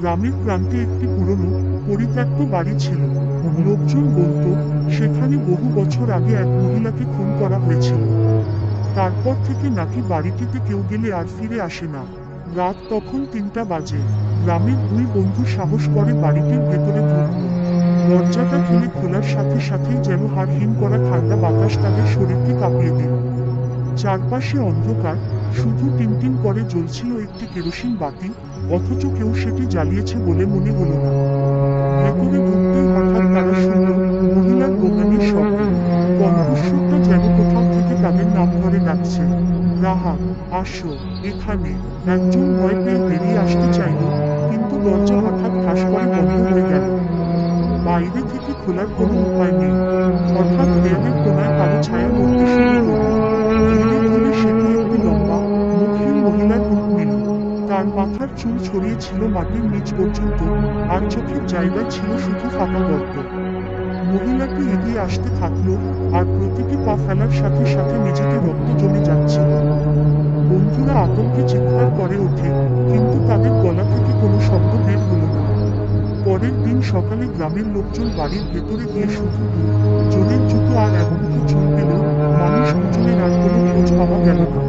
গ্রামের প্রান্তে একটি পুরনো পরিত্যক্ত বাড়ি ছিল। লোকজন বলতো সেখানে বহু বছর আগে এক মহিলাকে খুন করা হয়েছিল। তারপর থেকে নাকি বাড়িটিতে কেউ গেলে আর ফিরে আসে না। রাত তখন ৩টা বাজে। গ্রামের দুই বন্ধু সাহস করে বাড়িটির ভেতরে ঢুকল। দরজাটা খুলে খোলার সাথে সাথেই যেন হাড় হিম করা ঠান্ডা বাতাস তাদের শরীরকে কাঁপিয়ে দিল। চারপাশে অন্ধকার, শুধু টিমটিম করে জ্বলছিল একটি কেরোসিন বাতি, অথচ কেউ সেটি জ্বালিয়েছে বলে মনে হলো না। ভেতরে ঢুকতেই হঠাৎ তারা শুনল মহিলার গোঙানির শব্দ। কণ্ঠস্বরটা যেন কোথাও থেকে তাদের নাম ধরে ডাকছে। রাহা, আসো, এখানে। একজন ভয় পেয়ে বেরিয়ে আসতে চাইল, কিন্তু দরজা হঠাৎ ঠাস করে বন্ধ হয়ে গেল। বাইরে থেকে খোলার কোনো উপায় নেই। হঠাৎ দেয়ালের কোনায় কালো ছায়া নড়তে শুরু করল। ধীরে ধীরে সেটি একটি লম্বা, মুখহীন মহিলার রূপ নিল। তার মাথার চুল ছড়িয়ে ছিল মাটির নিচ পর্যন্ত, আর চোখের জায়গায় ছিল শুধু ফাঁকা গর্ত। মহিলাটি এগিয়ে আসতে থাকলো, আর প্রতিটি পা ফেলার সাথে সাথে নিজেকে রক্ত জমে যাচ্ছিল। বন্ধুরা আতঙ্কে চিৎকার করে ওঠে, কিন্তু তাদের গলা থেকে কোনো শব্দ বের হলো না। পরের দিন সকালে গ্রামের লোকজন বাড়ির ভেতরে গিয়ে শুধু জনের জুতো আর এমনকি চুল পেল, মানুষ দুজনের আর কোনো খোঁজ পাওয়া গেল না।